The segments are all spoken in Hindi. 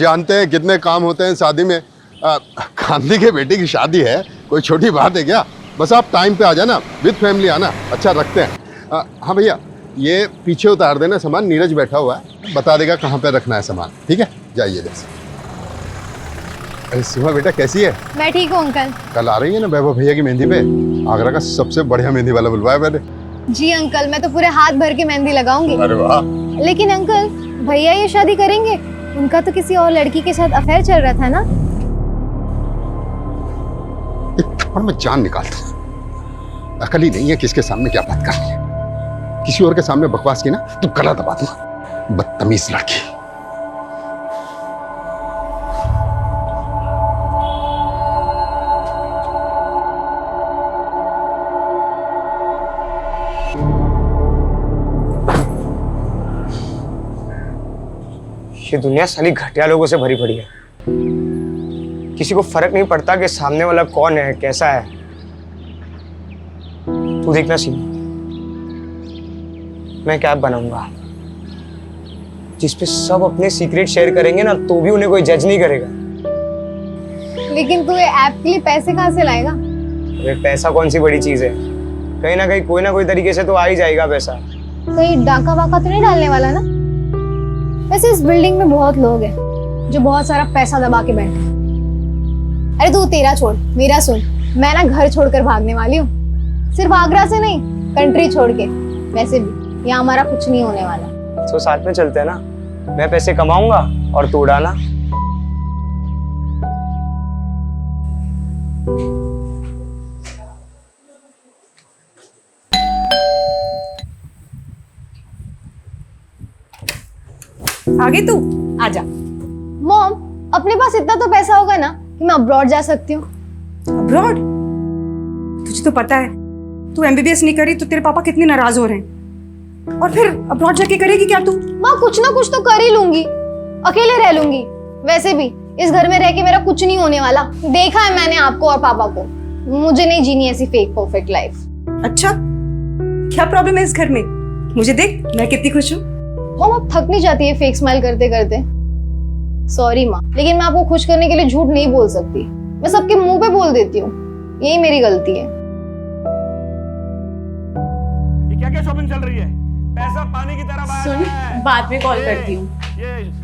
जानते हैं कितने काम होते हैं शादी में। गांधी के बेटी की शादी है, कोई छोटी बात है क्या? बस आप टाइम पे आ जाना, विद फैमिली आना, अच्छा रखते हैं। हाँ भैया, ये पीछे उतार देना सामान, नीरज बैठा हुआ है, बता देगा कहाँ पे रखना है सामान। ठीक है, जाइए बस। अरे सीमा बेटा कैसी है? मैं ठीक हूँ अंकल। कल आ रही है ना वैभव भैया की मेहंदी पे? आगरा का सबसे बढ़िया मेहंदी वाला बुलवाया मैंने। जी अंकल, मैं तो पूरे हाथ भर के मेहंदी लगाऊंगी। अरे वाह। लेकिन अंकल, भैया ये शादी करेंगे? उनका तो किसी और लड़की के साथ अफेयर चल रहा था ना? एक थप्पड़ में जान निकालता हूँ। अकल ही नहीं है किसके सामने क्या बात करनी है। किसी और के सामने बकवास की ना तो गला दबा दूंगा। बदतमीज लड़की। ये दुनिया साली घटिया लोगों से भरी पड़ी है। किसी को फर्क नहीं पड़ता कि सामने वाला कौन है, कैसा है। तू देखना सीमा, मैं कैब बनाऊंगा जिसपे सब अपने सीक्रेट शेयर करेंगे ना, तो भी उन्हें कोई जज नहीं करेगा। लेकिन तू ये ऐप के लिए पैसे कहाँ से लाएगा? अरे पैसा कौन सी बड़ी चीज है, कहीं ना कहीं कोई ना कोई तरीके से तो आ ही जाएगा पैसा। कहीं डाका वाका तो नहीं डालने वाला ना? वैसे इस बिल्डिंग में बहुत लोग हैं जो बहुत सारा पैसा दबा के बैठे हैं। अरे तू तेरा छोड़, मेरा सुन। मैं ना घर छोड़कर भागने वाली हूँ, सिर्फ आगरा से नहीं, कंट्री छोड़ के। वैसे भी यहाँ हमारा कुछ नहीं होने वाला। तो साथ में चलते हैं ना, मैं पैसे कमाऊंगा और तू उड़ाना। आगे तू आजा। मॉम, अपने पास इतना तो पैसा होगा ना कि मैं अब्रॉड जा सकती हूँ। अब्रॉड? तुझे तो पता है तू एमबीबीएस नहीं करी तो तेरे पापा कितने नाराज हो रहे हैं। और फिर अब्रॉड जाके करेगी क्या तू? माँ, कुछ ना कुछ तो कर ही लूंगी, अकेले रह लूंगी। वैसे भी इस घर में रह के मेरा कुछ नहीं होने वाला। देखा है मैंने आपको और पापा को। मुझे नहीं जीनी ऐसी फेक परफेक्ट लाइफ। अच्छा, क्या प्रॉब्लम है इस घर में? मुझे देख, मैं कितनी खुश हूँ। मॉम, अब थक नहीं जाती है फेक स्माइल करते करते? सॉरी माँ, लेकिन मैं आपको खुश करने के लिए झूठ नहीं बोल सकती। मैं सबके मुंह पे बोल देती हूँ, यही मेरी गलती है। ये क्या क्या शॉपिंग चल रही है? पैसा पानी की तरह बहा रहा है। सुन, बाद में कॉल करती हूँ।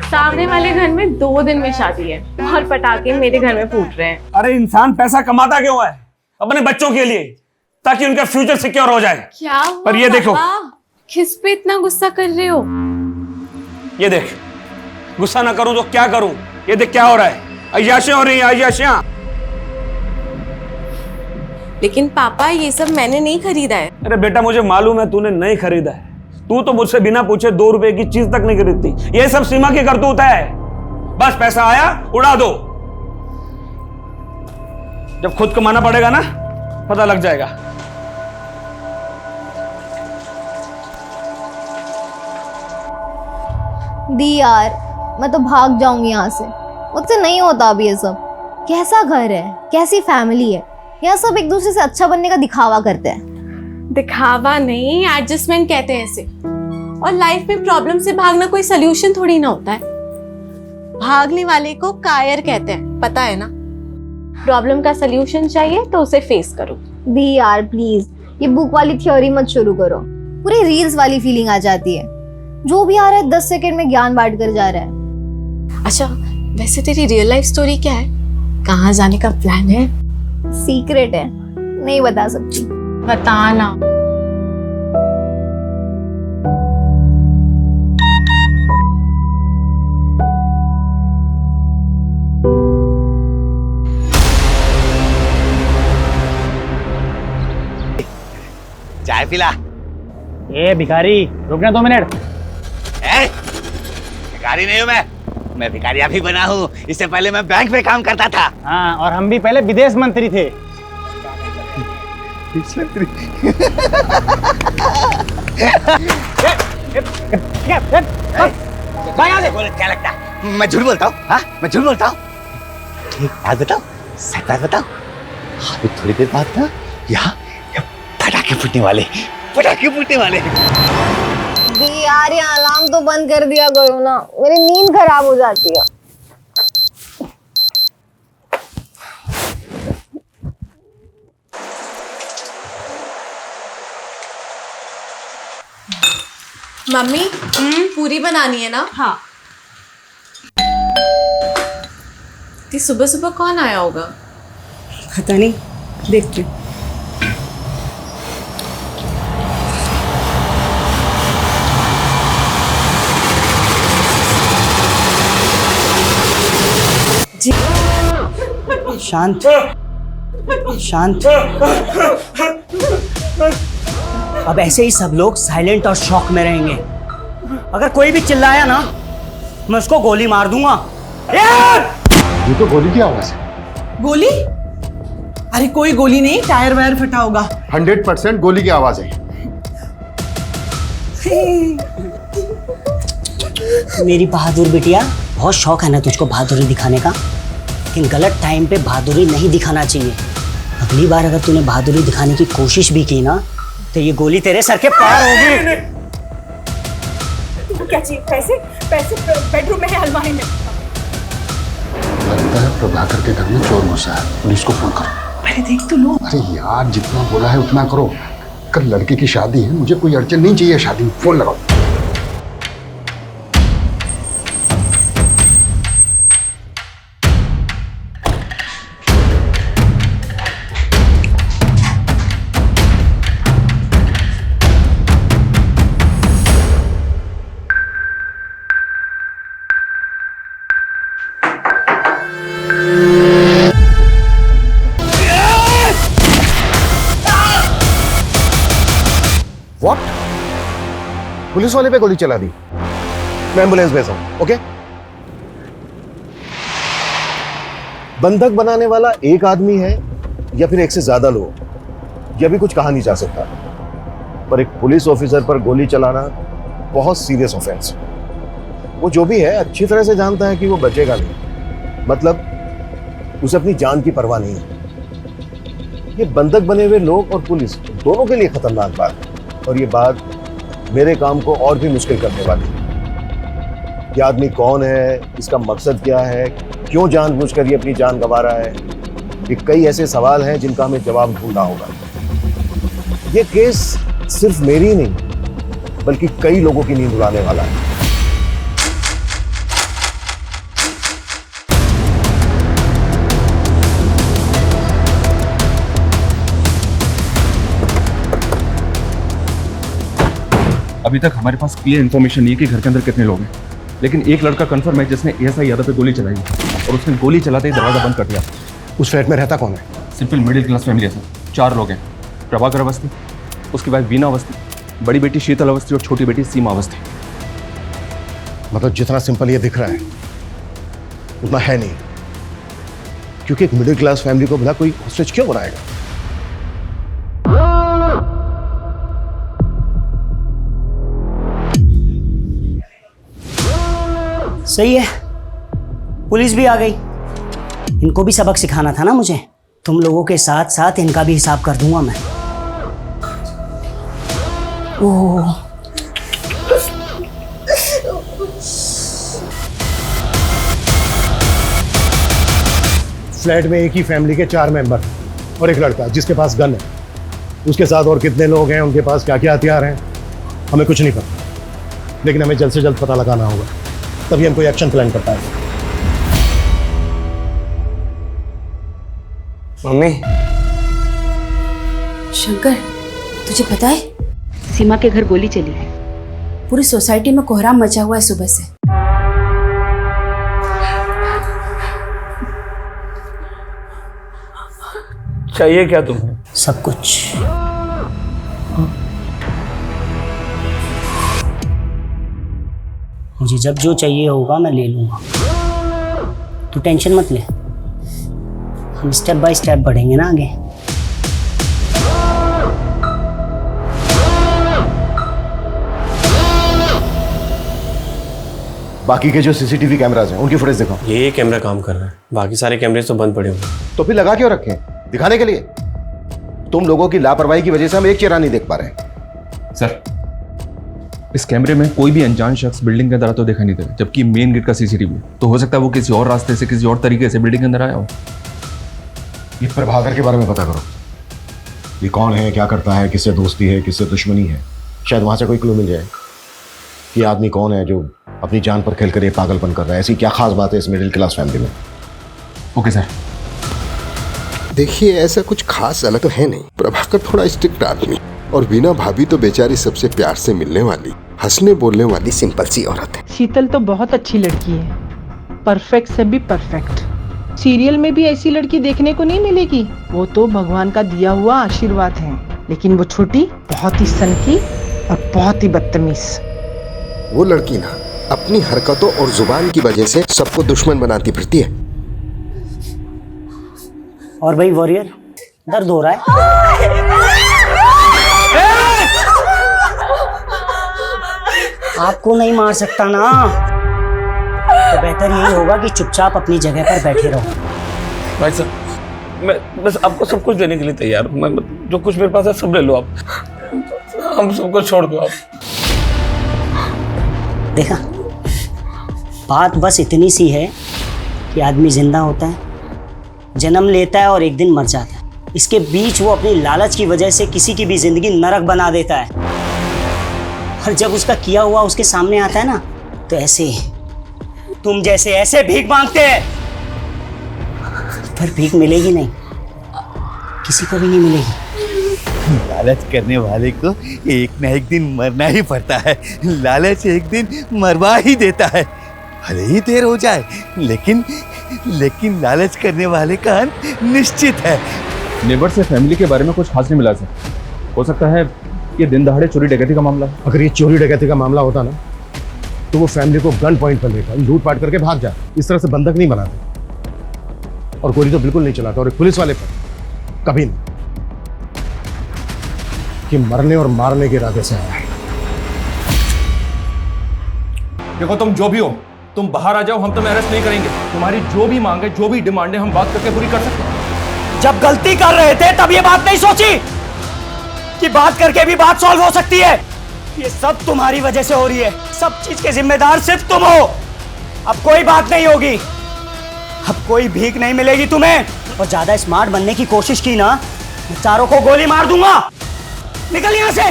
सामने वाले घर में 2 दिन में शादी है और पटाखे मेरे घर में फूट रहे हैं। अरे इंसान पैसा कमाता क्यों है? अपने बच्चों के लिए, ताकि उनका फ्यूचर सिक्योर हो जाए। क्या पर ये देखो, किस पे इतना गुस्सा कर रहे हो? ये देख, गुस्सा ना करूं तो क्या करूं? ये देख क्या हो रहा है, अय्याशियां हो रही हैं, अय्याशियां। लेकिन पापा, ये सब मैंने नहीं खरीदा है। अरे बेटा, मुझे मालूम है तूने नहीं खरीदा है। तू तो मुझसे बिना पूछे 2 रुपए की चीज तक नहीं खरीदती। ये सब सीमा की करतूत है। बस पैसा आया उड़ा दो। जब खुद कमाना पड़ेगा ना, पता लग जाएगा। दी यार, मैं तो भाग जाऊंगी यहाँ से। मुझसे नहीं होता अभी ये सब। कैसा घर है, कैसी फैमिली है, यहाँ सब एक दूसरे से अच्छा बनने का दिखावा करते हैं। दिखावा नहीं, एडजस्टमेंट कहते हैं इसे। और लाइफ में प्रॉब्लम से भागना कोई सोल्यूशन थोड़ी ना होता है। भागने वाले को कायर कहते हैं, पता है ना? प्रॉब्लम का सोल्यूशन चाहिए तो उसे फेस करो। दी यार प्लीज, ये बुक वाली थ्योरी मत शुरू करो। पूरी रील्स वाली फीलिंग आ जाती है। जो भी आ रहा है 10 सेकंड में ज्ञान बांट कर जा रहा है। अच्छा, वैसे तेरी रियल लाइफ स्टोरी क्या है? कहाँ जाने का प्लान है? सीक्रेट है, नहीं बता सकती। बताना। चाय पिला। ए भिखारी, रुकना 2 मिनट। भिखारी नहीं हूँ मैं भिखारी अभी बना हूँ। इससे पहले मैं बैंक में काम करता था। हाँ, और हम भी पहले विदेश मंत्री थे। क्या लगता है मैं झूठ बोलता हूँ? हाँ, मैं झूठ बोलता हूँ। एक बात बताओ, सच बात बताओ। अभी थोड़ी देर बाद ना यहाँ पटाखे फूटने वाले, पटाखे फूटने वाले। यार, ये अलार्म तो बंद कर दिया करो ना, मेरी नींद खराब हो जाती है। मम्मी पूरी बनानी है ना? हाँ। कि सुबह सुबह कौन आया होगा? पता नहीं, देखती हूँ। शांत शांत। अब ऐसे ही सब लोग साइलेंट और शॉक में रहेंगे। अगर कोई भी चिल्लाया ना, मैं उसको गोली मार दूंगा। ये तो गोली की आवाज है। गोली? अरे कोई गोली नहीं, टायर वायर फटा होगा। 100% गोली की आवाज है। मेरी बहादुर बिटिया, बहुत शौक है ना तुझको बहादुरी दिखाने का, लेकिन गलत टाइम पे बहादुरी नहीं दिखाना चाहिए। अगली बार अगर तूने बहादुरी दिखाने की कोशिश भी की ना, तो ये गोली तेरे सर के पार होगी। क्या चाहिए? पैसे? पैसे बेडरूम में है, अलमारी में। लगता है प्रभाकर के घर में चोर घुसा है। पुलिस को फोन करो। पहले देख तो लो। अरे यार, जितना बोला है उतना करो। कल लड़के की शादी है, मुझे कोई अड़चन नहीं चाहिए शादी में। फोन लगाओ। व्हाट? पुलिस वाले पे गोली चला दी। मैं एम्बुलेंस भेजा हूं, ओके? बंधक बनाने वाला एक आदमी है या फिर एक से ज्यादा लोग, यह भी कुछ कहा नहीं जा सकता, पर एक पुलिस ऑफिसर पर गोली चलाना बहुत सीरियस ऑफेंस है। वो जो भी है अच्छी तरह से जानता है कि वो बचेगा नहीं, मतलब उसे अपनी जान की परवाह नहीं है। ये बंधक बने हुए लोग और पुलिस दोनों के लिए खतरनाक बात है, और ये बात मेरे काम को और भी मुश्किल करने वाली है। ये आदमी कौन है, इसका मकसद क्या है, क्यों जानबूझकर ये अपनी जान गंवा रहा है, ये कई ऐसे सवाल हैं जिनका हमें जवाब ढूंढना होगा। ये केस सिर्फ मेरी नहीं बल्कि कई लोगों की नींद उड़ाने वाला है। अभी तक हमारे पास क्लियर इन्फॉर्मेशन नहीं है कि घर के अंदर कितने लोग हैं, लेकिन एक लड़का कंफर्म है जिसने एएसआई यादव पे गोली चलाई और उसने गोली चलाते ही दरवाजा बंद कर दिया। उस फ्लैट में रहता कौन है? सिंपल मिडिल क्लास फैमिली है सर। 4 लोग हैं। प्रभाकर अवस्थी, उसकी वाइफ वीना अवस्थी, बड़ी बेटी शीतल अवस्थी और छोटी बेटी सीमा अवस्थी। मतलब जितना सिंपल ये दिख रहा है उतना है नहीं, क्योंकि एक मिडिल क्लास फैमिली को भला कोई हॉस्टेज क्यों बनाएगा? सही है, पुलिस भी आ गई। इनको भी सबक सिखाना था ना मुझे। तुम लोगों के साथ साथ इनका भी हिसाब कर दूंगा मैं। ओह, फ्लैट में एक ही फैमिली के 4 मेंबर और एक लड़का जिसके पास गन है। उसके साथ और कितने लोग हैं, उनके पास क्या क्या हथियार हैं, हमें कुछ नहीं पता, लेकिन हमें जल्द से जल्द पता लगाना होगा, तभी हम कोई एक्शन प्लान कर पाएंगे। मम्मी, शंकर, तुझे पता है सीमा के घर गोली चली है। पूरी सोसाइटी में कोहराम मचा हुआ है सुबह से। चाहिए क्या तुम्हें? सब कुछ। मुझे जब जो चाहिए होगा मैं ले लूंगा, तू टेंशन मत ले। हम स्टेप बाय स्टेप बढ़ेंगे ना आगे। बाकी के जो सीसीटीवी कैमराज हैं उनकी फुटेज दिखाओ। ये कैमरा काम कर रहा है, बाकी सारे कैमरे तो बंद पड़े हुए हैं। तो फिर लगा क्यों रखे हैं? दिखाने के लिए। तुम लोगों की लापरवाही की वजह से हम एक चेहरा नहीं देख पा रहे। सर, इस कैमरे में कोई भी अनजान शख्स बिल्डिंग के अंदर तो दिखाई नहीं दे रहा, जबकि मेन गेट का सीसीटीवी तो हो सकता है वो किसी और रास्ते से, किसी और तरीके से बिल्डिंग के अंदर आया हो। ये प्रभाकर के बारे में पता करो। ये कौन है, क्या करता है, किससे दोस्ती है, किससे दुश्मनी है, शायद वहां से कोई क्लू मिल जाए। कि ये आदमी कौन है जो अपनी जान पर खेलकर ये पागलपन कर रहा है। ऐसी क्या खास बात है इस मिडिल क्लास फैमिली में? Okay sir. देखिए, ऐसा कुछ खास अलग तो है नहीं। प्रभाकर थोड़ा स्ट्रिक्ट आदमी, और वीना भाभी तो बेचारी सबसे प्यार से मिलने वाली, हंसने बोलने वाली सिंपल सी औरत है। शीतल तो बहुत अच्छी लड़की है, परफेक्ट से भी परफेक्ट। सीरियल में भी ऐसी लड़की देखने को नहीं मिलेगी। वो तो भगवान का दिया हुआ आशीर्वाद है। लेकिन वो छोटी बहुत ही सनकी और बहुत ही बदतमीज। वो लड़की ना अपनी हरकतों और जुबान की वजह से सबको दुश्मन बनाती फिरती है। और भाई वॉरियर, दर्द हो रहा है? आपको नहीं मार सकता ना, तो बेहतर यही होगा कि चुपचाप अपनी जगह पर बैठे रहो। भाई साहब, मैं बस आपको सब कुछ देने के लिए तैयार हूँ। मैं जो कुछ मेरे पास है सब ले लो आप, हम सबको छोड़ दो आप। देखा, बात बस इतनी सी है कि आदमी जिंदा होता है, जन्म लेता है और एक दिन मर जाता है। इसके बीच वो अपनी लालच की वजह से किसी की भी जिंदगी नरक बना देता है। और जब उसका किया हुआ उसके सामने आता है ना, तो ऐसे तुम जैसे ऐसे भीख मांगते हैं, पर भीख मिलेगी नहीं, किसी को भी नहीं मिलेगी। लालच करने वाले को एक ना एक दिन मरना ही पड़ता है। लालच एक दिन मरवा ही देता है, भले ही देर हो जाए, लेकिन लालच करने वाले का अंत निश्चित है। नेबर से फैमिली के बारे में कुछ खास नहीं मिला सर। हो सकता है ये दिन दहाड़े चोरी डकैती का मामला। अगर ये चोरी डकैती का मामला होता ना, तो वो फैमिली को गन पॉइंट पर लेकर लूटपाट करके भाग जाते। इस तरह से बंधक नहीं बनाते, और गोली तो बिल्कुल नहीं चलाता। और एक पुलिस वाले पर कभी नहीं, कि मरने और मारने के इरादे से आया है। देखो, तुम जो भी हो, तुम बाहर आ जाओ, हम तुम्हें अरेस्ट नहीं करेंगे। तुम्हारी जो भी मांग है, जो भी डिमांड है, हम बात करके पूरी कर सकते हैं। जब गलती कर रहे थे तब ये बात नहीं सोची कि बात करके भी बात सॉल्व हो सकती है। ये सब तुम्हारी वजह से हो रही है। सब चीज के जिम्मेदार सिर्फ तुम हो। अब कोई बात नहीं होगी, अब कोई भीख नहीं मिलेगी तुम्हें। और ज्यादा स्मार्ट बनने की कोशिश की ना, मैं चारों को गोली मार दूंगा। निकल यहां से,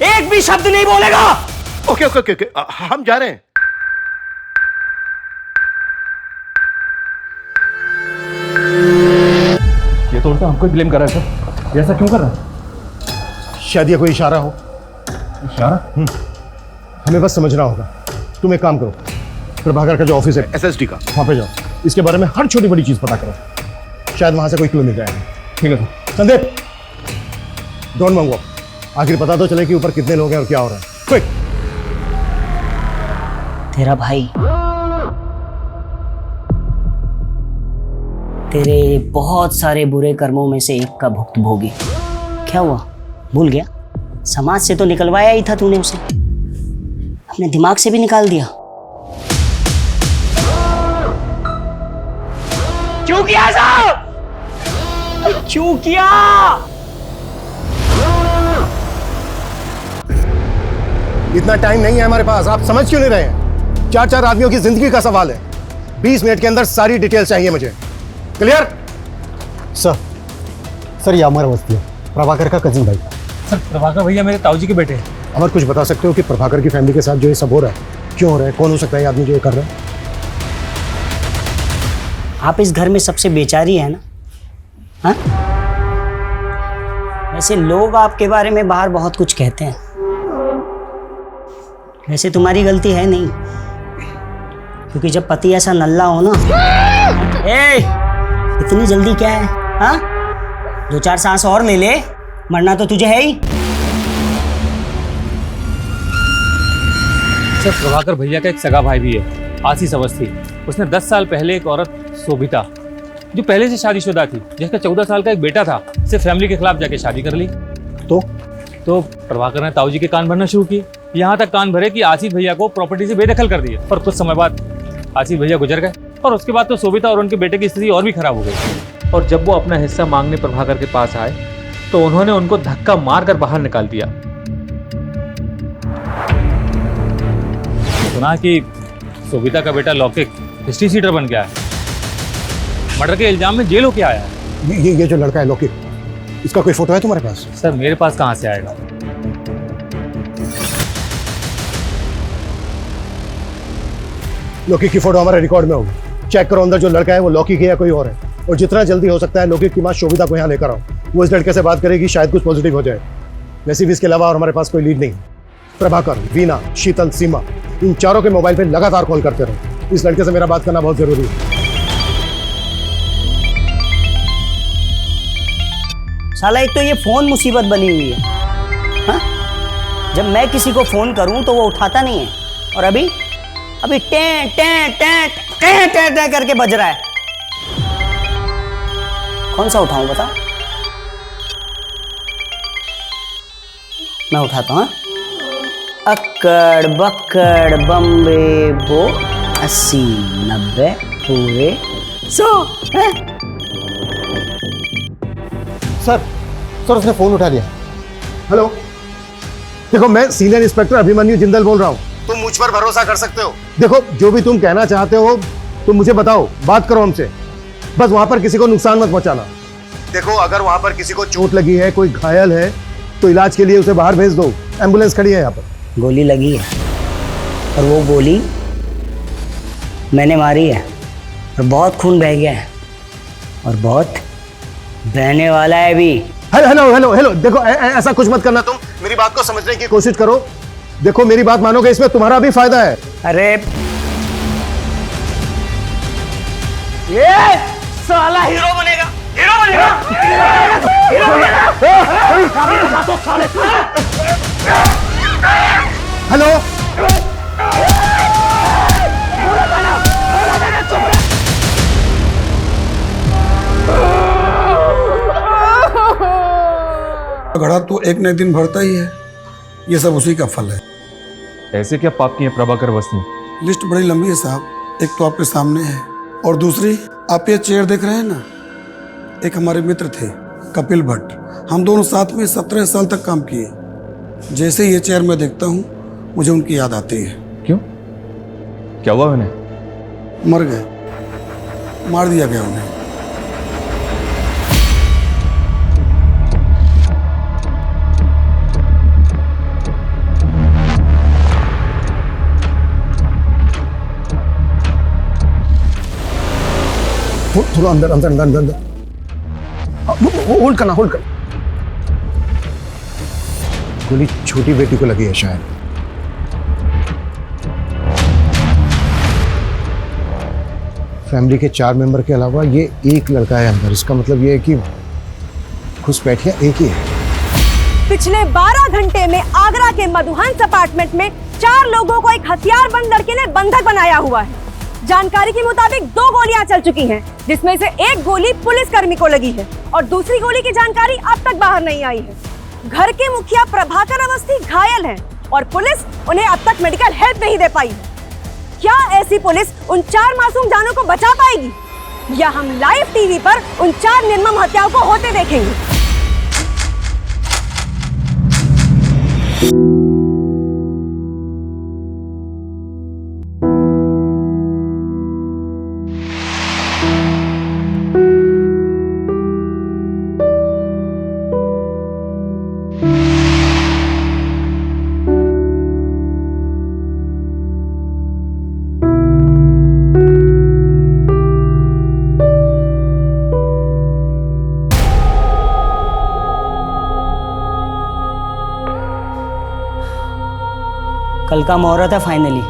एक भी शब्द नहीं बोलेगा। ओके ओके ओके, हम जा रहे हैं। ये तो उल्टा हमको ही ब्लेम कर रहा है सर। ये ऐसा क्यों कर रहा है? शायद ये कोई इशारा हो। इशारा? हमें बस समझना होगा। तुम एक काम करो, प्रभाकर का जो ऑफिस है SSD का, वहां पे जाओ, इसके बारे में हर छोटी बड़ी चीज पता करो। शायद वहां से कोई क्लू मिल जाएगा। ठीक है सर। संदीप, डोंट मंगो, आखिर पता तो चले कि ऊपर कितने लोग हैं और क्या हो रहा है। क्विक। तेरा भाई तेरे बहुत सारे बुरे कर्मों में से एक का भुक्तभोगी। क्या हुआ, भूल गया? समाज से तो निकलवाया ही था तूने उसे, अपने दिमाग से भी निकाल दिया। क्यों किया ऐसा? क्यों किया? इतना टाइम नहीं है हमारे पास, आप समझ क्यों नहीं रहे हैं? 4-4 आदमियों की जिंदगी का सवाल है। 20 मिनट के अंदर सारी डिटेल चाहिए मुझे। क्लियर? सर ये अमर अवस्थी है, प्रभाकर का कजिन भाई। सर प्रभाकर भैया मेरे ताऊजी के बेटे हैं। अमर, कुछ बता सकते हो कि प्रभाकर की फैमिली के साथ जो ये सब हो रहा है क्यों हो रहा है? कौन हो सकता है ये आदमी जो ये कर रहा है? आप इस घर में सबसे बेचारी है ना? हाँ? वैसे लोग आपके बारे में बाहर बहुत कुछ कहते हैं, वैसे तुम्हारी गलती है नहीं, क्योंकि जब पति ऐसा नल्ला हो ना। इतनी जल्दी क्या है? हाँ, 2-4 सांस और ले ले, मरना तो तुझे है ही। सर प्रभाकर भैया का एक सगा भाई भी है, आशीष अवस्थी। उसने 10 साल पहले एक औरत शोभिता, जो पहले से शादीशुदा थी, जिसका 14 साल का एक बेटा था, से फैमिली के खिलाफ जाके शादी कर ली। तो प्रभाकर ने ताऊजी के कान भरना शुरू किए, यहाँ तक कान भरे कि आशीष भैया को प्रॉपर्टी से बेदखल कर दिया। और कुछ समय बाद आशीष भैया गुजर गए, और उसके बाद तो शोभिता और उनके बेटे की स्थिति और भी खराब हो गई। और जब वो अपना हिस्सा मांगने प्रभाकर के पास आए, तो उन्होंने उनको धक्का मारकर बाहर निकाल दिया। सुना कि शोभिता का बेटा लौकिक हिस्ट्री सीटर बन गया है, मर्डर के इल्जाम में जेल होके आया है। ये जो लड़का है लौकिक, इसका कोई फोटो है तुम्हारे पास? सर मेरे पास कहाँ से आएगा? लौकिक की फोटो हमारे रिकॉर्ड में होगी। चेक करो अंदर जो लड़का है वो लौकिक है या कोई और है, और जितना जल्दी हो सकता है लौकिक की माँ शोभिता को यहाँ लेकर आओ। वो इस लड़के से बात करेगी, शायद कुछ पॉजिटिव हो जाए। वैसे भी इसके अलावा और हमारे पास कोई लीड नहीं। प्रभाकर, वीना, शीतल, सीमा, इन चारों के मोबाइल पे लगातार कॉल करते रहो। इस लड़के से मेरा बात करना बहुत जरूरी है। साला एक तो ये फोन मुसीबत बनी हुई है। हाँ? जब मैं किसी को फोन करूं तो वो उठाता नहीं है, और अभी टे टे टे टे टे टे करके बज रहा है। कौन सा उठाऊं बता? मैं उठाता हूं। अक्कड़ बक्कड़ बम्बे बो 80 90 पूरे 100। सर उसने फोन उठा लिया। हेलो, देखो मैं सीनियर इंस्पेक्टर अभिमन्यु जिंदल बोल रहा हूँ। तुम मुझ पर भरोसा कर सकते हो। देखो जो भी तुम कहना चाहते हो तुम मुझे बताओ, बात करो हमसे। बस वहां पर किसी को नुकसान मत पहुंचाना। देखो अगर वहां पर किसी को चोट लगी है, कोई घायल है, तो इलाज के लिए उसे बाहर भेज दो। एम्बुलेंस खड़ी है यहाँ पर। गोली लगी है, और वो गोली मैंने मारी है, और बहुत खून बह गया है, और बहुत बहने वाला है भी। हेलो हेलो हेलो, देखो ऐसा कुछ मत करना। तुम मेरी बात को समझने की कोशिश करो। देखो मेरी बात मानोगे, इसमें तुम्हारा भी फायदा है। अरे ये साला हीरो बनेगा, हीरो बनेगा, हीरो बनेगा। हेलो घड़ा तो एक न दिन भरता ही है, ये सब उसी का फल है। ऐसे क्या पाप किए प्रभाकर वसनी? लिस्ट बड़ी लंबी है साहब। एक तो आपके सामने है, और दूसरी आप ये चेयर देख रहे हैं ना, एक हमारे मित्र थे कपिल भट्ट। हम दोनों साथ में 17 साल तक काम किए। जैसे ये चेयर मैं देखता हूँ मुझे उनकी याद आती है। क्यों, क्या हुआ उन्हें? मर गए, मार दिया गया उन्हें। थोड़ा अंदर अंदर अंदर अंदर। होल्ड करना, होल्ड कर। गोली छोटी बेटी को लगी है शायद। फैमिली के 4 मेंबर के अलावा ये एक लड़का है अंदर। इसका मतलब ये है कि घुसपैठिया एक ही है। पिछले 12 घंटे में आगरा के मधुहंस अपार्टमेंट में 4 लोगों को एक हथियारबंद लड़के ने बंधक बनाया हुआ है। जानकारी के मुताबिक 2 गोलियां चल चुकी हैं, जिसमें से एक गोली पुलिसकर्मी को लगी है और दूसरी गोली की जानकारी अब तक बाहर नहीं आई है। घर के मुखिया प्रभाकर अवस्थी घायल हैं और पुलिस उन्हें अब तक मेडिकल हेल्प नहीं दे पाई है। क्या ऐसी पुलिस उन 4 मासूम जानों को बचा पाएगी, या हम लाइव टीवी पर उन 4 निर्मम हत्याओं को होते देखेंगे? कल का मुहूर्त है फाइनली।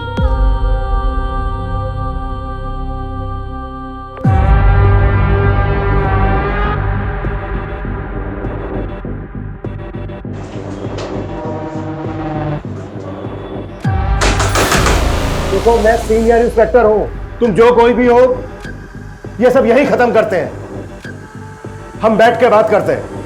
देखो मैं सीनियर इंस्पेक्टर हूं, तुम जो कोई भी हो, ये सब यही खत्म करते हैं। हम बैठ के बात करते हैं।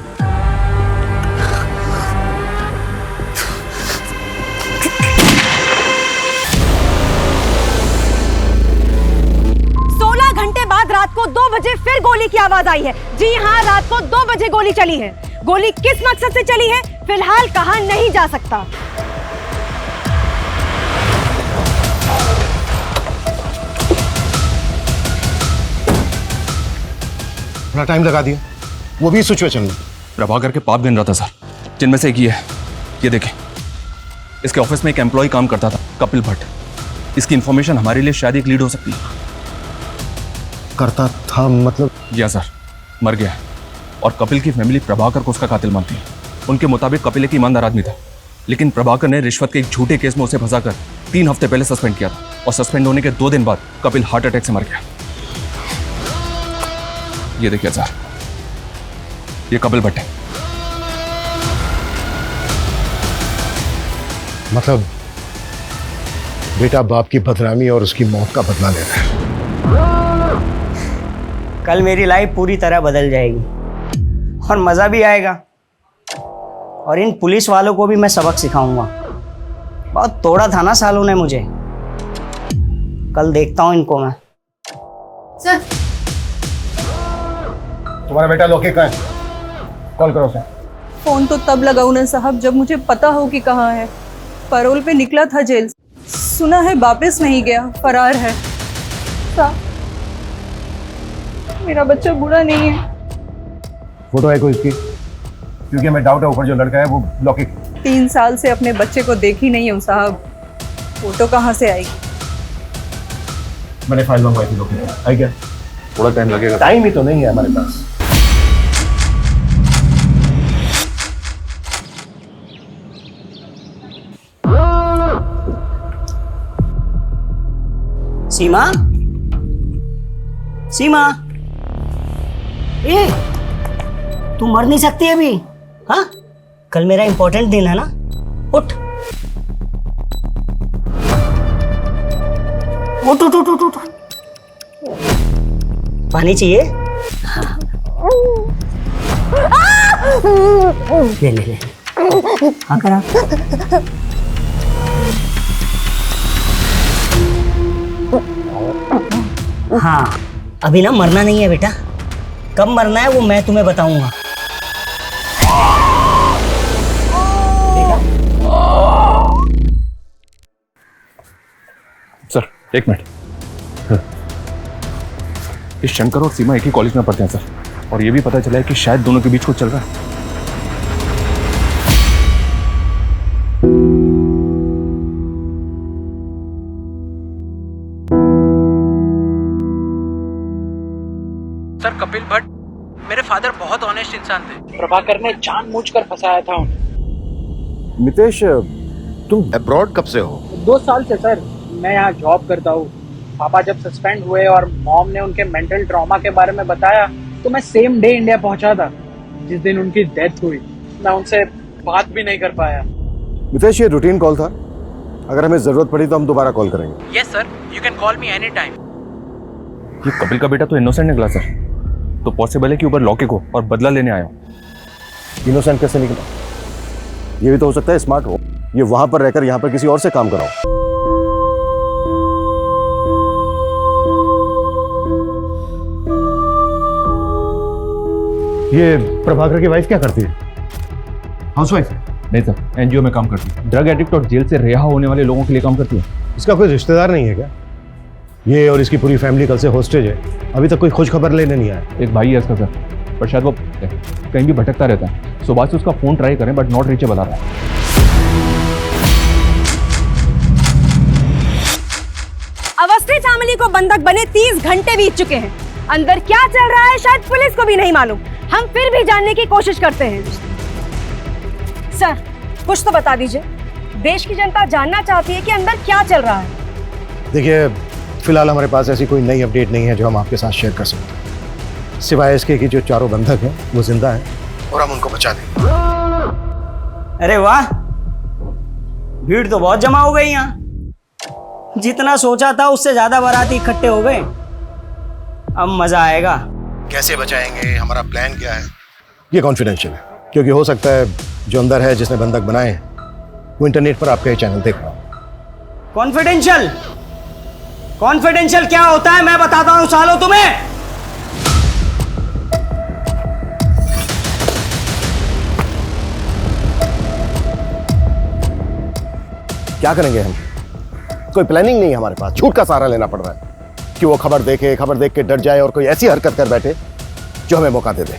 16 घंटे बाद रात को 2 बजे फिर गोली की आवाज आई है। जी हाँ, रात को 2 बजे गोली चली है। गोली किस मकसद से चली है फिलहाल कहा नहीं जा सकता। थोड़ा टाइम लगा दिया, वो भी सिचुएशन में। प्रभाकर के पाप गिन रहा था सर, जिनमें से एक ये है। ये देखें, इसके ऑफिस में एक एम्प्लॉय काम करता था, कपिल भट्ट। इसकी इंफॉर्मेशन हमारे लिए शायद एक लीड हो सकती है। करता था मतलब? जी हाँ सर, मर गया है और कपिल की फैमिली प्रभाकर को उसका कातिल मानती है। उनके मुताबिक कपिल एक ईमानदार आदमी था, लेकिन प्रभाकर ने रिश्वत के एक झूठे केस में उसे फंसाकर 3 हफ्ते पहले सस्पेंड किया था और सस्पेंड होने के 2 दिन बाद कपिल हार्ट अटैक से मर गया। ये देखिए सर, ये कपिल भट्ट है। मतलब बेटा बाप की बदनामी और उसकी मौत का बदला ले रहा है। कल मेरी लाइफ पूरी तरह बदल जाएगी और मज़ा भी आएगा, और इन पुलिस वालों को भी मैं सबक सिखाऊंगा। बहुत तोड़ा था ना सालों ने मुझे, कल देखता हूँ इनको मैं। सर, तुम्हारा बेटा लोके कहाँ है? कॉल करो उसे। फोन तो तब लगाऊं ना साहब जब मुझे पता हो कि कहाँ है। पैरोल पे निकला था जेल से, सुना है वापस नहीं गया, फरार है। साहब, मेरा बच्चा बुरा नहीं है। फोटो है कोई इसकी? क्योंकि हमें डाउट है ऊपर जो लड़का है वो लोके। 3 साल से अपने बच्चे को देखी नहीं हूँ साहब, फोटो कहाँ से आएगी? मैंने फाइल मंगवाई थी लोके, आई क्या? थोड़ा टाइम लगेगा। टाइम ही तो नहीं है हमारे पास। सीमा, सीमा, ए, तू मर नहीं सकती अभी? हाँ, कल मेरा इंपॉर्टेंट दिन है ना, उठ उठ उठ उठ उठ उठ। पानी चाहिए? हाँ। ले ले ले, हाँ करा। हाँ, अभी ना मरना नहीं है बेटा, कब मरना है वो मैं तुम्हें बताऊंगा। सर एक मिनट, इस शंकर और सीमा एक ही कॉलेज में पढ़ते हैं सर, और ये भी पता चला है कि शायद दोनों के बीच कुछ चल रहा है। सर कपिल भट्ट मेरे फादर बहुत ऑनेस्ट इंसान थे। प्रभाकर ने जानबूझकर फंसाया था उन्हें। मितेश, तुम अब्रॉड कब से हो? 2 साल से सर, मैं यहाँ जॉब करता हूँ। पापा जब सस्पेंड हुए और मॉम ने उनके मेंटल ट्रॉमा के बारे में बताया तो मैं सेम डे इंडिया पहुंचा था जिस दिन उनकी डेथ हुई। मैं उनसे बात भी नहीं कर पाया। मितेश, ये रूटीन कॉल था, अगर हमें जरूरत पड़ी तो हम दोबारा कॉल करेंगे। Yes sir, you can call me any time. ये कपिल का बेटा तो इनोसेंट निकला सर, तो पॉसिबल है कि ऊपर लौके को और बदला लेने आया हो। इनोसेंट कैसे निकला? ये भी तो हो सकता है स्मार्ट हो, ये वहां पर रहकर यहाँ पर किसी और से काम कराओ। ये प्रभाकर की वाइफ क्या करती है? हाउसवाइफ है? नहीं सर, एनजीओ में काम करती है, ड्रग एडिक्ट और जेल से रिहा होने वाले लोगों के लिए काम करती है। इसका कोई रिश्तेदार नहीं है क्या? ये और इसकी पूरी फैमिली कल से हॉस्टेज है, अभी तक कोई खोज खबर लेने नहीं आया। एक भाई है इसका सर, पर शायद वो कहीं भी भटकता रहता है। सुबह से उसका फोन ट्राई करें बट नॉट रीचेबल आ रहा है। अवस्थी फैमिली को बंधक बने 30 घंटे बीत चुके हैं। अंदर क्या चल रहा है शायद पुलिस को भी नहीं मालूम। हम फिर भी जानने की कोशिश करते हैं। सर, कुछ तो बता दीजिए, देश की जनता जानना चाहती है कि अंदर क्या चल रहा है। देखिए, फिलहाल हमारे पास ऐसी कोई नई अपडेट नहीं है जो हम आपके साथ शेयर कर सकते हैं, सिवाय इसके कि जो 4 बंधक हैं वो जिंदा हैं और हम उनको बचा लेंगे। अरे वाह, भीड़ तो बहुत जमा हो गई यहाँ। जितना सोचा था उससे ज्यादा बाराती इकट्ठे हो गए। अब मजा आएगा। कैसे बचाएंगे, हमारा प्लान क्या है, ये कॉन्फिडेंशियल है, क्योंकि हो सकता है जो अंदर है जिसने बंधक बनाए हैं वो इंटरनेट पर आपका ये चैनल देख रहा हो। कॉन्फिडेंशियल? कॉन्फिडेंशियल क्या होता है मैं बताता हूँ सालों तुम्हें। क्या करेंगे हम? कोई प्लानिंग नहीं है हमारे पास, झूठ का सहारा लेना पड़ रहा है कि वो खबर देख के डर जाए और कोई ऐसी हरकत कर बैठे जो हमें मौका दे दे।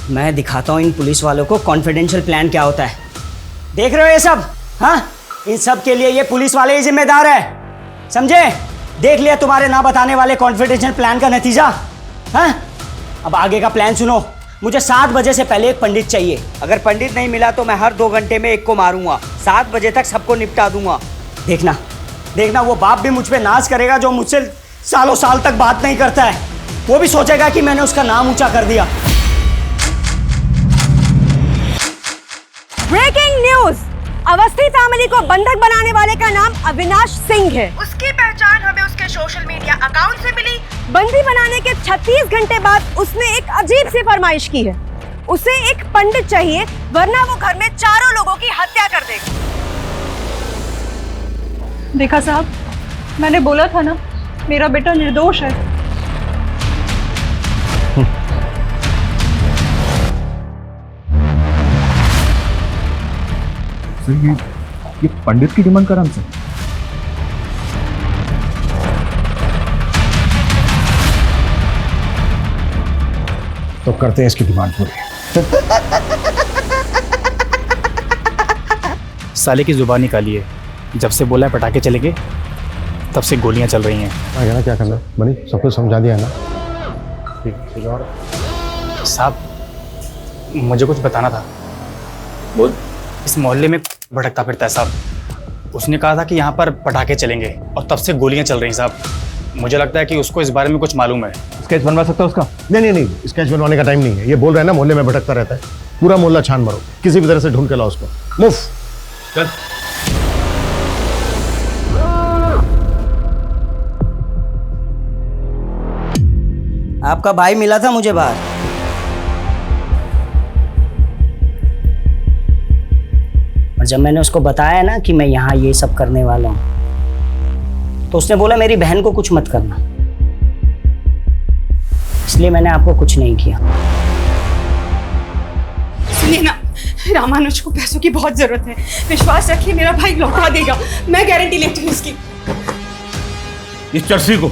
मैं दिखाता हूँ इन पुलिस वालों को कॉन्फिडेंशियल प्लान क्या होता है। देख रहे हो ये सब? हाँ, इन सब के लिए ये पुलिस वाले ही जिम्मेदार है। समझे? देख लिया तुम्हारे ना बताने वाले कॉन्फिडेंशियल प्लान का नतीजा। हाँ, अब आगे का प्लान सुनो। मुझे 7 बजे से पहले एक पंडित चाहिए। अगर पंडित नहीं मिला तो मैं हर 2 घंटे में एक को मारूंगा। 7 बजे तक सबको निपटा दूंगा। देखना देखना, वो बाप भी मुझ पे नाज करेगा जो मुझसे सालों साल तक बात नहीं करता है। वो भी सोचेगा कि मैंने उसका नाम ऊंचा कर दिया। ब्रेकिंग न्यूज, अवस्थी फैमिली को बंधक बनाने वाले का नाम अविनाश सिंह है। उसकी पहचान हमें उसके सोशल मीडिया अकाउंट से मिली। बंदी बनाने के 36 घंटे बाद उसने एक अजीब सी फरमाइश की है। उसे एक पंडित चाहिए, वरना वो घर में चारों लोगों की हत्या कर देगा। देखा साहब, मैंने बोला था ना, मेरा बेटा निर्दोष है। सर ये पंडित की डिमांड करा हमसे। तो करते हैं इसकी डिमांड पूरी। साले की जुबान निकाली है। जब से बोला है पटाखे चलेंगे, तब से गोलियां चल रही हैं। आगे ना क्या करना बनी, सब कुछ समझा दिया है ना। ठीक और साहब, मुझे कुछ बताना था। बोल। इस मोहल्ले में भटकता फिरता है साहब। उसने कहा था कि यहाँ पर पटाखे चलेंगे और तब से गोलियां चल रही हैं साहब। मुझे लगता है कि उसको इस बारे में कुछ मालूम है। स्केच बनवा सकता है उसका? नहीं, स्केच बनवाने का टाइम नहीं है। ये बोल रहे हैं ना मोहल्ले में भटकता रहता है। पूरा मोहल्ला छान मारो, किसी भी तरह से ढूंढ के लाओ उसको। मूव। चल। आपका भाई मिला था मुझे बाहर। और जब मैंने उसको बताया ना कि मैं यहाँ ये सब करने वाला हूँ, तो उसने बोला मेरी बहन को कुछ मत करना। इसलिए मैंने आपको कुछ नहीं किया। सुनिए ना, रामानुज को पैसों की बहुत जरूरत है। विश्वास रखिए, मेरा भाई लौटा देगा। मैं गारंटी लेती हूँ उसकी। इस चर्सी को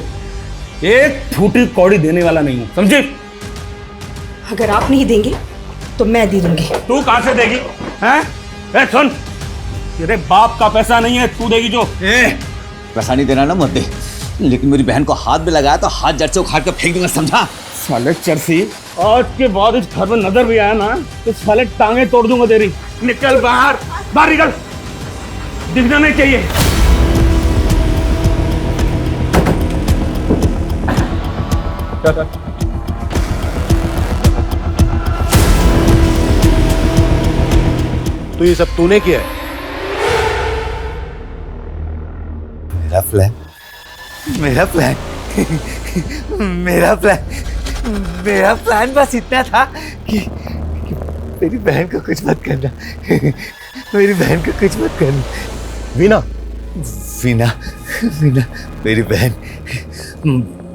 एक फूटी कौड़ी देने वाला नहीं हूं, समझे? अगर आप नहीं देंगे तो मैं दे दूंगी। तू कहां से देगी? हैं? ए सुन, तेरे बाप का पैसा नहीं है, तू देगी जो। पैसा नहीं देना ना मत दे, लेकिन मेरी बहन को हाथ में लगाया तो हाथ जड़ से उखाड़ कर फेंक दूंगा, समझा? साले चर्सी, आज के बाद इस घर में नजर भी आया ना तो साले टांगे तोड़ दूंगा तेरी। निकल बाहर, बाहर निकल, दिखना नहीं चाहिए। तो ये सब तूने किया है? मेरा प्लान मेरा प्लान बस इतना था कि मेरी बहन को कुछ मत करना। मेरी बहन को कुछ मत करना। वीना मेरी बहन।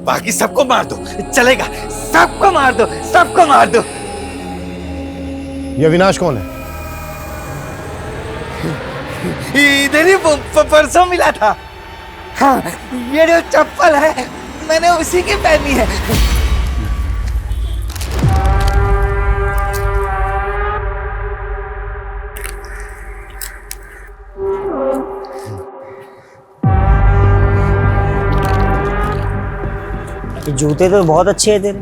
बाकी सबको मार दो, चलेगा। सबको मार दो। ये अविनाश कौन है? इधर ही परसों मिला था। हाँ, ये जो चप्पल है मैंने उसी की पहनी है। जूते तो बहुत अच्छे हैं तेरे।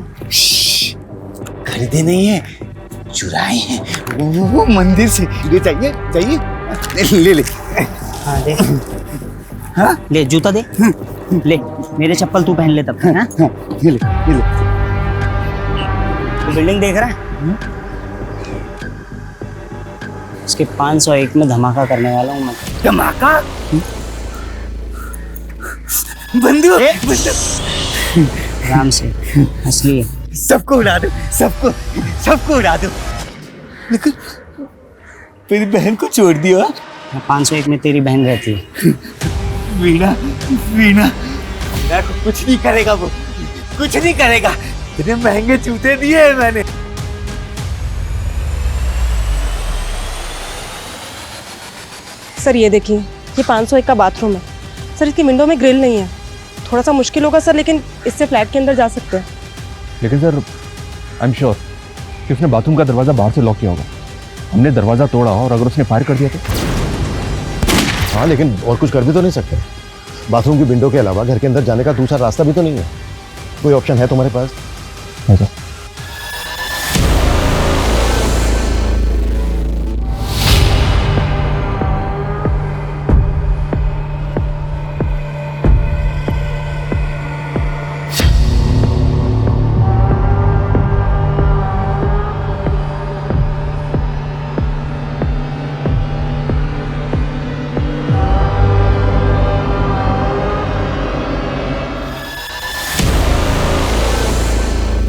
खरीदे नहीं है, चुराए हैं। वो मंदिर से। ये चाहिए ले। हाँ दे। हाँ ले, जूता दे। ले, मेरे चप्पल तू पहन ले तब। हाँ? ये ले। तू बिल्डिंग देख रहा है? इसके 501 में धमाका करने वाला हूँ मैं। धमाका? बंदूक। आराम से, असली। सबको उड़ा दो, सबको उड़ा दो। लेकिन मेरी बहन को छोड़ दिया। 501 में तेरी बहन रहती है। वीना कुछ नहीं करेगा, वो कुछ नहीं करेगा। इतने महंगे जूते दिए हैं मैंने। सर ये देखिए, ये 501 का बाथरूम है। सर इसकी विंडो में ग्रिल नहीं है, थोड़ा सा मुश्किल होगा सर, लेकिन इससे फ्लैट के अंदर जा सकते हैं। लेकिन सर आई एम श्योर कि उसने बाथरूम का दरवाजा बाहर से लॉक किया होगा। हमने दरवाजा तोड़ा और अगर उसने फायर कर दिया तो? हाँ, लेकिन और कुछ कर भी तो नहीं सकते। बाथरूम की विंडो के अलावा घर के अंदर जाने का दूसरा रास्ता भी तो नहीं है। कोई ऑप्शन है तुम्हारे पास? अच्छा।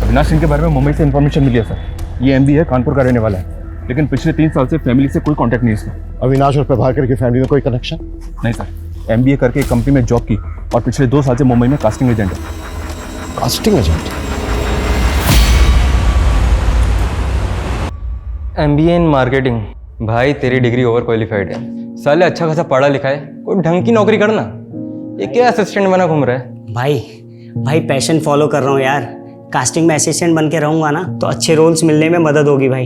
अविनाश सिंह के बारे में मुंबई से इन्फॉर्मेशन मिली है सर। ये एमबी है, कानपुर का रहने वाला है, लेकिन पिछले 3 साल से फैमिली से कोई कांटेक्ट नहीं है इसका। अविनाश और प्रभाकर की फैमिली में कोई कनेक्शन? नहीं सर, एमबीए करके एक कंपनी में जॉब की और पिछले 2 साल से मुंबई में कास्टिंग एजेंट है। Casting agent? MBA in marketing. भाई तेरी डिग्री ओवर क्वालिफाइड है, साले अच्छा खासा पढ़ा लिखा है, कोई ढंग की नौकरी करना। ये क्या असिस्टेंट बना घूम रहा है? भाई पैशन फॉलो कर रहा हूँ यार। कास्टिंग में असिस्टेंट बन के रहूंगा ना तो अच्छे रोल्स मिलने में मदद होगी भाई।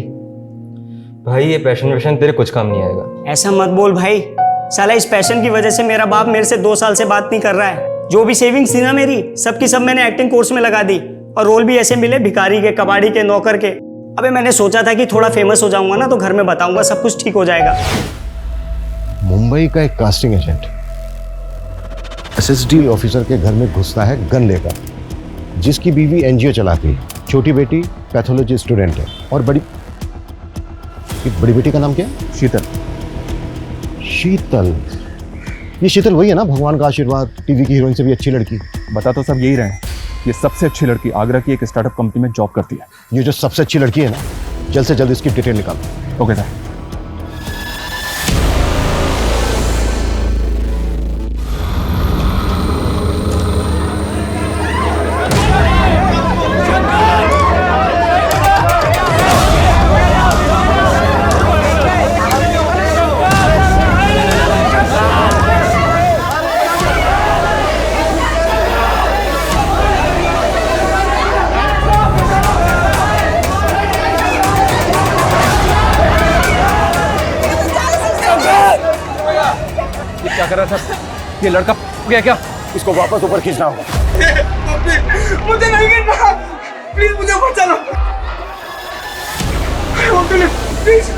ये पैशन तेरे कुछ काम नहीं आएगा। ऐसा मत बोल भाई, साला इस पैशन की वजह से मेरा बाप मेरे से 2 साल से बात नहीं कर रहा है। जो भी सेविंग्स थी ना मेरी, सबकी सब मैंने एक्टिंग कोर्स में लगा दी, और रोल भी ऐसे मिले भिखारी के, कबाड़ी के, नौकर के। अबे मैंने सोचा था कि थोड़ा फेमस हो जाऊंगा ना तो घर में बताऊंगा, सब कुछ ठीक हो जाएगा। मुंबई का एक कास्टिंग एजेंट एसएसडी ऑफिसर के घर में घुसता है गन लेकर, जिसकी बीवी एनजीओ चलाती है, छोटी बेटी पैथोलॉजी स्टूडेंट है, और बड़ी बेटी का नाम क्या है? शीतल। शीतल, ये शीतल वही है ना, भगवान का आशीर्वाद, टीवी की हीरोइन से भी अच्छी लड़की। बता तो सब यही रहे हैं, ये सबसे अच्छी लड़की आगरा की एक स्टार्टअप कंपनी में जॉब करती है। ये जो सबसे अच्छी लड़की है ना, जल्द से जल्द इसकी डिटेल निकालो। Okay sir. क्या कर रहा था? ये लड़का गया क्या? इसको वापस ऊपर खींचना होगा। मुझे नहीं गिरना, प्लीज मुझे ऊपर चलो। प्लीज।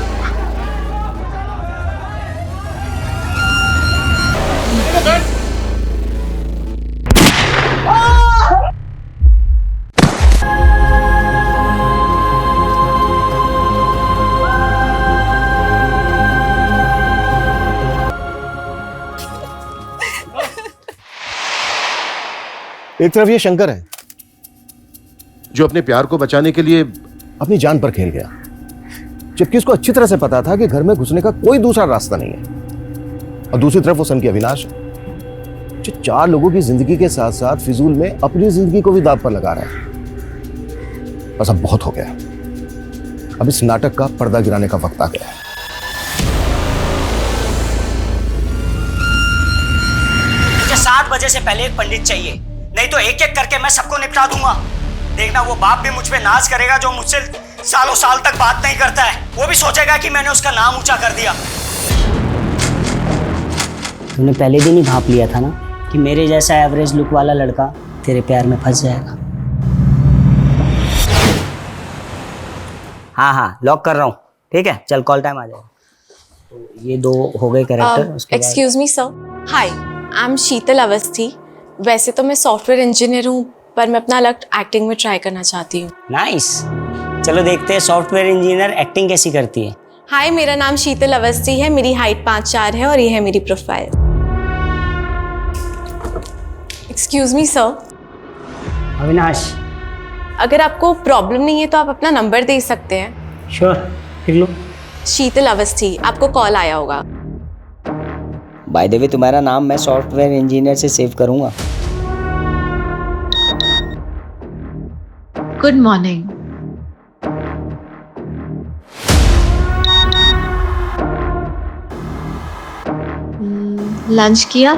एक तरफ ये शंकर है जो अपने प्यार को बचाने के लिए अपनी जान पर खेल गया, जबकि उसको अच्छी तरह से पता था कि घर में घुसने का कोई दूसरा रास्ता नहीं है। और दूसरी तरफ वो सन की अविनाश जो 4 लोगों की जिंदगी के साथ साथ फिजूल में अपनी जिंदगी को भी दांव पर लगा रहा है। बस अब बहुत हो गया, अब इस नाटक का पर्दा गिराने का वक्त आ गया है। मुझे 7 बजे से पहले एक पंडित चाहिए, नहीं तो एक एक करके मैं सबको निपटा दूंगा। देखना वो बाप भी मुझ पे नाज करेगा जो मुझसे सालों साल तक बात नहीं करता है। वो भी सोचेगा कि मैंने उसका नाम ऊंचा कर दिया। तूने पहले दिन ही भाप लिया था ना कि मेरे जैसा एवरेज लुक वाला लड़का तेरे प्यार में फंस जाएगा। हाँ लॉक कर रहा हूँ, ठीक है? चल कॉल टाइम आ जाएगा। तो ये 2 हो गए character. Excuse me sir, hi I am Sheetal Awasthi. वैसे तो मैं सॉफ्टवेयर इंजीनियर हूँ, पर मैं अपना अलग एक्टिंग में ट्राई करना चाहती हूँ। नाइस, चलो देखते हैं सॉफ्टवेयर इंजीनियर एक्टिंग कैसी करती है। हाय, मेरा नाम शीतल अवस्थी है, मेरी हाइट 5'4" है और ये है मेरी profile. Excuse me sir. Avinash, अगर आपको प्रॉब्लम नहीं है तो आप अपना नंबर दे सकते हैं। श्योर, लिख लो। शीतल अवस्थी, आपको कॉल आया होगा। बाय द वे तुम्हारा नाम मैं सॉफ्टवेयर इंजीनियर से सेव करूंगा। Good morning. लंच किया?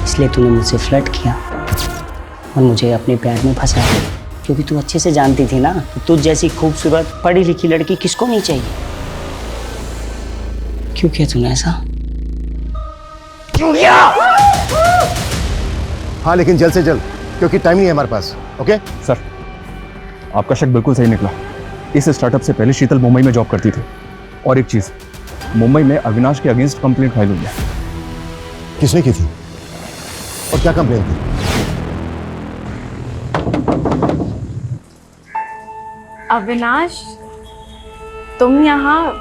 इसलिए तूने मुझसे फ्लर्ट किया और मुझे अपने प्यार में फंसाया, क्योंकि तू अच्छे से जानती थी ना कि तुझ जैसी खूबसूरत पढ़ी लिखी लड़की किसको नहीं चाहिए। क्यों किया तूने ऐसा? चूड़िया। हाँ लेकिन जल्द से जल्द, क्योंकि टाइम नहीं है हमारे पास। ओके सर, आपका शक बिल्कुल सही निकला। इस स्टार्टअप से पहले शीतल मुंबई में जॉब करती थी। और एक चीज, मुंबई में अविनाश के अगेंस्ट कंप्लेंट फाइल हुई है। किसने की थी और क्या कंप्लेंट थी? अविनाश, तुम यहाँ?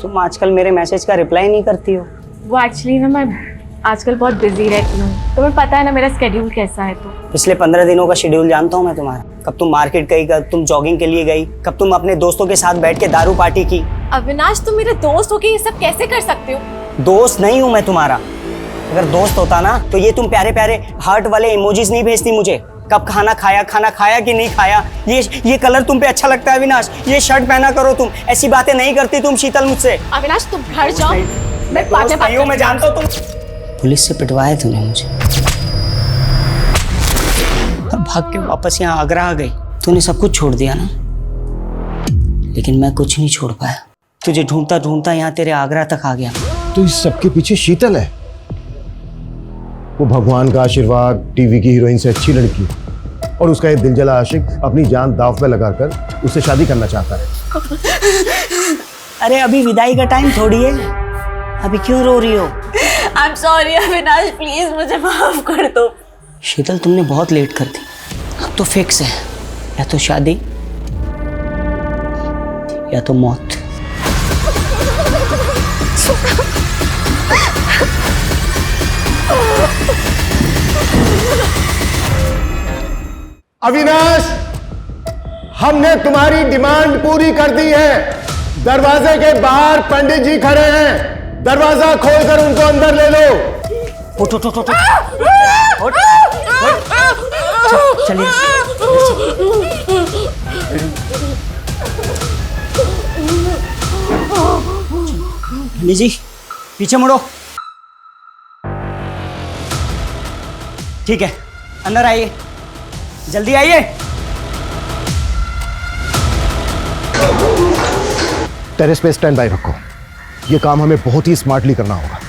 तुम आजकल मेरे मैसेज का रिप्लाई नहीं करती हो। वो एक्चुअली ना, मैं आजकल बहुत बिजी रहती हूँ, तुम्हें पता है ना मेरा स्केड्यूल कैसा है। तो पिछले 15 दिनों का शेड्यूल जानता हूँ मैं तुम्हारा। कब तुम मार्केट गई, कब तुम जॉगिंग के लिए गई, कब तुम अपने दोस्तों के साथ बैठ के दारू पार्टी की। अविनाश, तुम मेरे दोस्त हो के ये सब कैसे कर सकते हो? दोस्त नहीं हूँ मैं तुम्हारा। अगर दोस्त होता ना तो ये तुम प्यारे प्यारे हार्ट वाले इमोजीज नहीं भेजती मुझे। कब खाना खाया कि नहीं खाया, ये कलर तुम पे अच्छा लगता है अविनाश, ये शर्ट पहना करो तुम, ऐसी बातें नहीं करती तुम शीतल मुझसे। अविनाश, तुम घर जाओ, मैं बाद में बात करूंगा। मैं जानता हूँ तुम पुलिस से पिटवाया तूने मुझे, अब भाग के वापस यहाँ आगरा आ गई। तूने सब कुछ छोड़ दिया ना, लेकिन मैं कुछ नहीं छोड़ पाया। तुझे ढूंढता ढूंढता यहाँ तेरे आगरा तक आ गया। तो इस सबके पीछे शीतल है। वो भगवान का आशीर्वाद, टीवी की हीरोइन से अच्छी लड़की, और उसका ये दिलजला आशिक अपनी जान दांव पे लगाकर उससे शादी करना चाहता है। अरे अभी विदाई का टाइम थोड़ी है, अभी क्यों रो रही हो? I'm sorry अविनाश, प्लीज मुझे माफ कर दो। शीतल, तुमने बहुत लेट कर दी। अब तो फिक्स है, या तो शादी या तो मौत। अविनाश, हमने तुम्हारी डिमांड पूरी कर दी है। दरवाजे के बाहर पंडित जी खड़े हैं, दरवाजा खोलकर उनको अंदर ले लो। उठ उठ उठ उठ चलिए। पंडित जी पीछे मुड़ो। ठीक है, अंदर आइए, जल्दी आइए। टेरेस पे स्टैंड बाय रखो, ये काम हमें बहुत ही स्मार्टली करना होगा।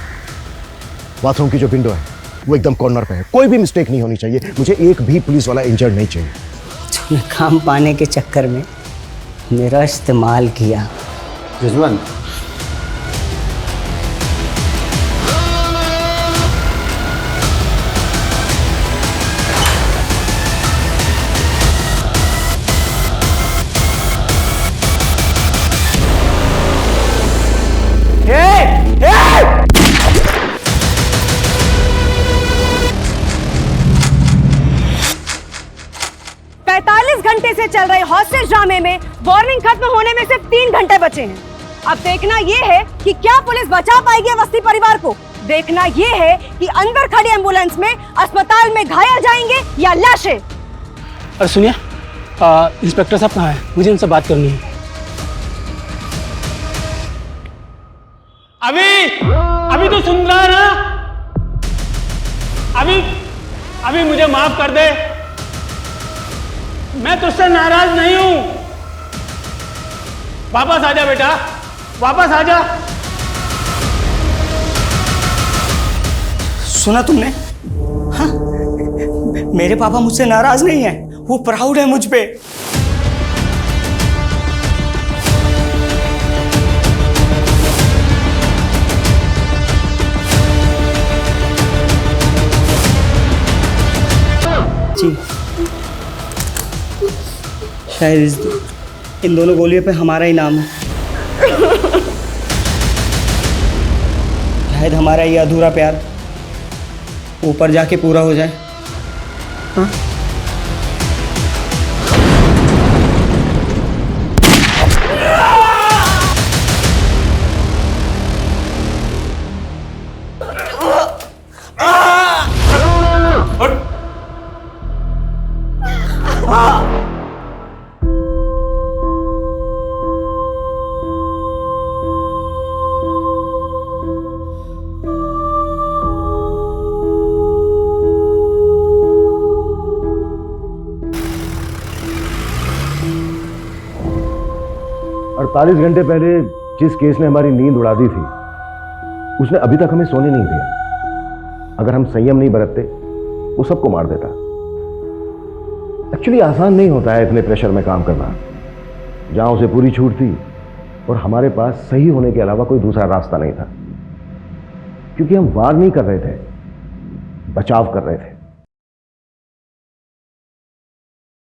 बाथरूम की जो विंडो है वो एकदम कॉर्नर पे है, कोई भी मिस्टेक नहीं होनी चाहिए। मुझे एक भी पुलिस वाला इंजर्ड नहीं चाहिए। तुमने काम पाने के चक्कर में मेरा इस्तेमाल किया। रिजवान, घंटे से चल रहे हॉस्टेज ड्रामे में वार्निंग खत्म होने में सिर्फ 3 घंटे बचे हैं। अब देखना ये है कि क्या पुलिस बचा पाएगी अवस्थी परिवार को। देखना ये है कि अंदर खड़ी एम्बुलेंस में अस्पताल में घायल जाएंगे या लाशें। और सुनिए, इंस्पेक्टर साहब कहाँ हैं? मुझे उनसे बात करनी है। अभी तो सुन रहा है ना? अभी मुझे माफ कर दे, मैं तुझसे नाराज नहीं हूं। वापस आजा बेटा, वापस आजा। सुना तुमने? हाँ, मेरे पापा मुझसे नाराज नहीं है, वो प्राउड है मुझ पे। जी, शायद इन दोनों गोलियों पे हमारा ही नाम है। शायद हमारा ये अधूरा प्यार ऊपर जाके पूरा हो जाए। हाँ? अड़तालीस घंटे पहले जिस केस ने हमारी नींद उड़ा दी थी, उसने अभी तक हमें सोने नहीं दिया। अगर हम संयम नहीं बरतते वो सबको मार देता। एक्चुअली आसान नहीं होता है इतने प्रेशर में काम करना। जहां उसे पूरी छूट थी और हमारे पास सही होने के अलावा कोई दूसरा रास्ता नहीं था, क्योंकि हम वार नहीं कर रहे थे, बचाव कर रहे थे।